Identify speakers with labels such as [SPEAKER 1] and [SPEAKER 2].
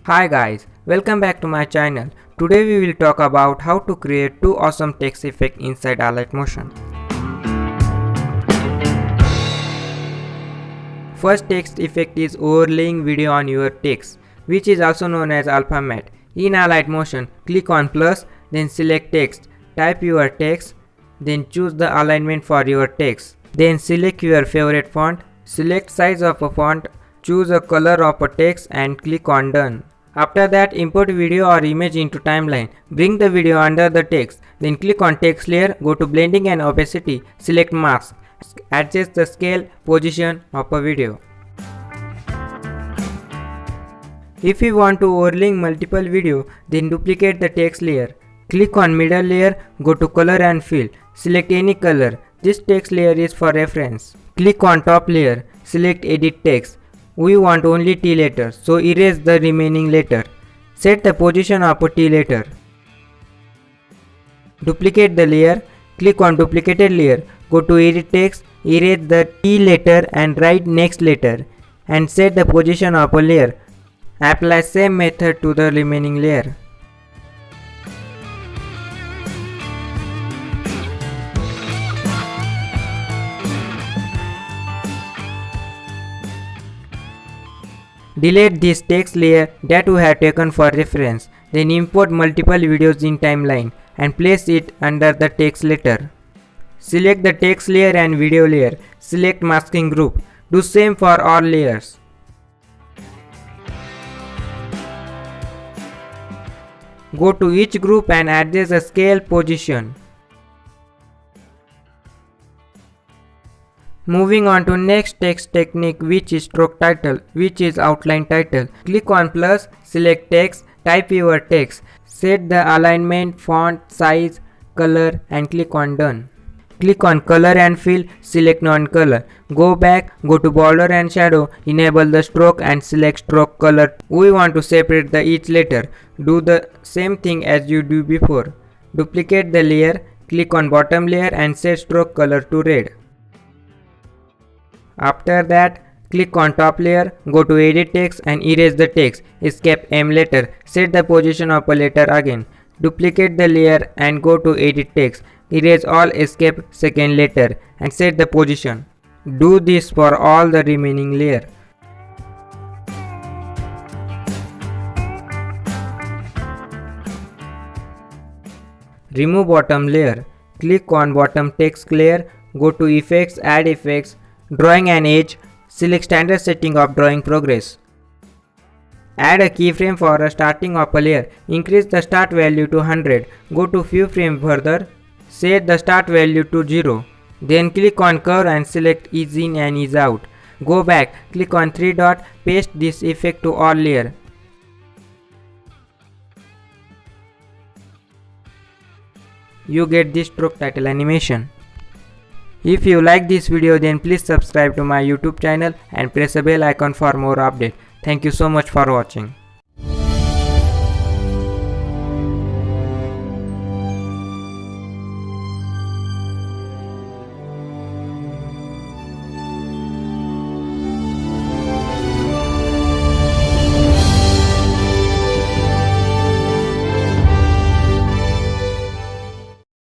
[SPEAKER 1] Hi guys, welcome back to my channel. Today we will talk about how to create two awesome text effects inside Alight Motion. First text effect is overlaying video on your text, which is also known as alpha matte. In Alight Motion, click on plus, then select text, type your text, then choose the alignment for your text. Then select your favorite font, select size of a font, choose a color of a text and click on done. After that, import video or image into timeline. Bring the video under the text. Then click on text layer, go to blending and opacity, select mask. Adjust the scale, position of a video. If you want to overlay multiple video, then duplicate the text layer. Click on middle layer, go to color and fill. Select any color. This text layer is for reference. Click on top layer, select edit text. We want only T letter, so erase the remaining letter. Set the position of a T letter. Duplicate the layer, click on duplicated layer, go to edit text, erase the T letter and write next letter and set the position of a layer. Apply same method to the remaining layer. Delete this text layer that we have taken for reference. Then import multiple videos in timeline and place it under the text letter. Select the text layer and video layer. Select masking group. Do same for all layers. Go to each group and adjust the scale position. Moving on to next text technique, which is stroke title, which is outline title. Click on plus, select text, type your text, set the alignment, font, size, color and click on done. Click on color and fill, select non-color. Go back, go to border and shadow, enable the stroke and select stroke color. We want to separate the each letter. Do the same thing as you do before. Duplicate the layer, click on bottom layer and set stroke color to red. After that, click on top layer, go to edit text and erase the text, escape M letter, set the position of a letter again. Duplicate the layer and go to edit text, erase all escape second letter and set the position. Do this for all the remaining layer. Remove bottom layer, click on bottom text layer, go to effects, add effects, drawing an edge, select standard setting of drawing progress. Add a keyframe for a starting of a layer, increase the start value to 100, go to few frames further, set the start value to 0, then click on curve and select ease in and ease out. Go back, click on 3 dot, paste this effect to all layer. You get this stroke title animation. If you like this video, then please subscribe to my YouTube channel and press the bell icon for more updates. Thank you so much for watching.